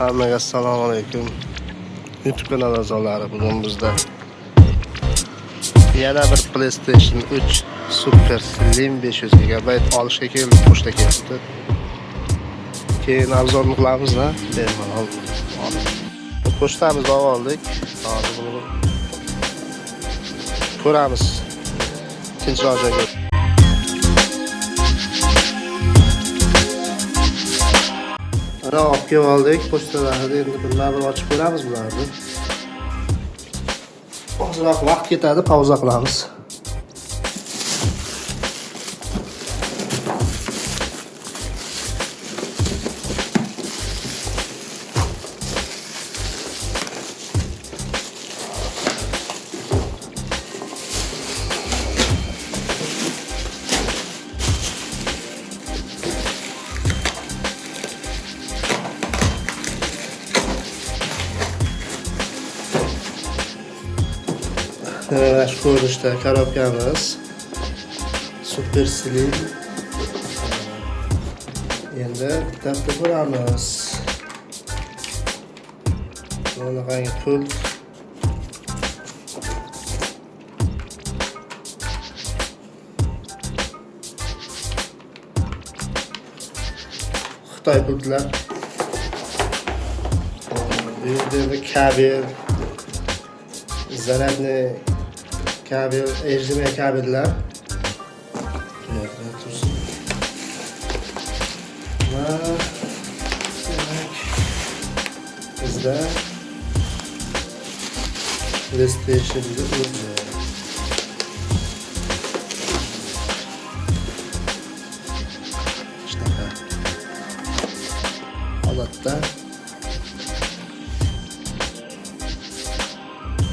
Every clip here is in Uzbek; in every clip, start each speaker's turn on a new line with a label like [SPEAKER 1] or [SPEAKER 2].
[SPEAKER 1] Hammaga assalomu alaykum. YouTube kanal a'zolari, bugun bizda yana bir PlayStation 3 Super Slim 500 GB olishga keldi, pochta keldi. Keyin arzonni qilamiz-da, bemalol. Pochtamizni oldik. Hozir buni ko'ramiz. Tinchroq joyga. Ana olib kelib oldik pochtalarni. Endi bir ochib ko'ramiz bularni. Ozroq vaqt ketadi, pauza qilamiz. Şu ko'rinishda korobkamiz Super Slim. Endi bitta ko'ramiz. Bunaqangi pult. Xitoy pultlar. Bu yerda kabel, zaryadniy kabel, HDMI kabellar. Va demak bizda PlayStation'da o'zi. Shunaqa holatda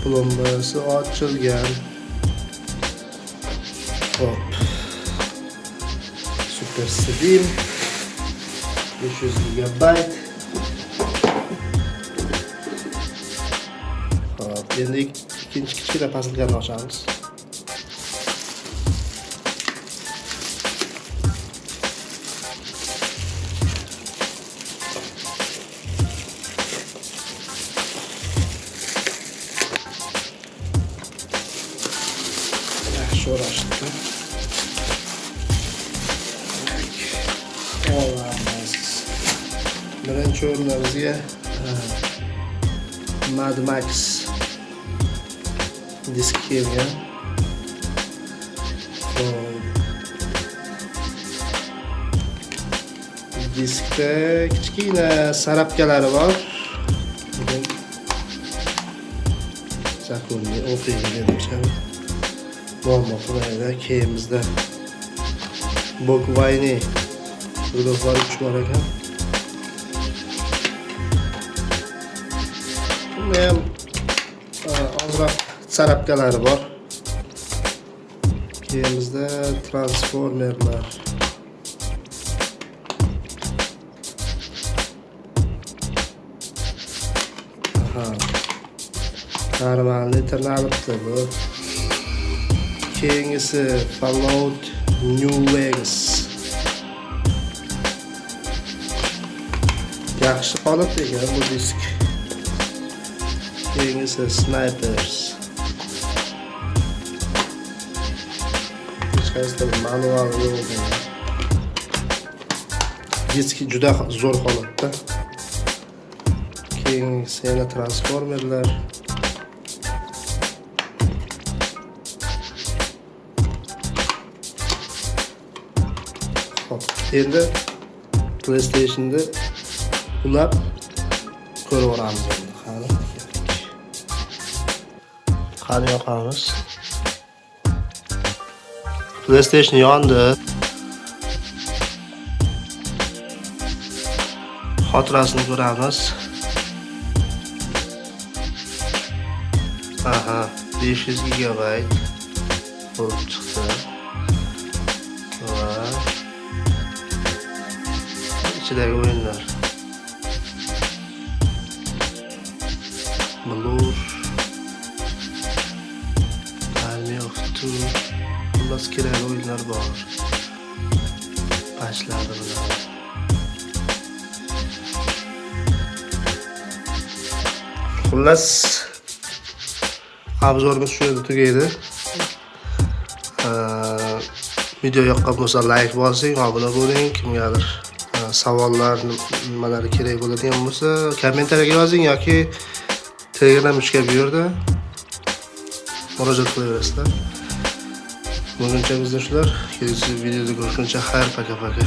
[SPEAKER 1] plombasi ochilgan. Hop. Super Slim 500 GB. Hop, endi ikkinchi kichkina pastilkani ochamiz. Yaxshi o'rashdi. Birinchi o'rinda bizga Mad Max disk kelgan. Diskda kichkina sarapkalari bor. Zakonni o'qiydigan deb muammo qilmaydi. Keyin bizda Bokvayni rudoflar 3 bor ekan. Bunda ham ozroq sarapkalari bor. Keyin bizda transformerlar. Normalniy tirnalibdi bu. Keyingisi Fallout New Vegas. Yaxshi holatda ekan bu disk. Keyingisi Snipers. Hech qaysida manual yo'q. Disk juda zo'r holatda. Keyingisi yana transformerlar. Endi PlayStation'da ulab ko'raveramiz endi. Qani yoqamiz. PlayStation yondi. Xotirasini ko'ramiz. Aha, 500 GB bo'lib chiqdi. Va ichidagi o'yinlar. Blur, Army of Two, xullas kerak o'yinlar bor. Patchlari bilan. Xullas obzorimiz shu yerda tugaydi. Video yoqqan bo'lsa like bosing, obuna bo'ling. Kimgadir savollar, nimalar kerak bo'ladigan bo'lsa kommentariyaga yozing yoki Telegram uchga bu yerda murojaat qilaverasizlar. Buguncha bizda shular. Kelasi videoda ko'rishguncha xayr, paka.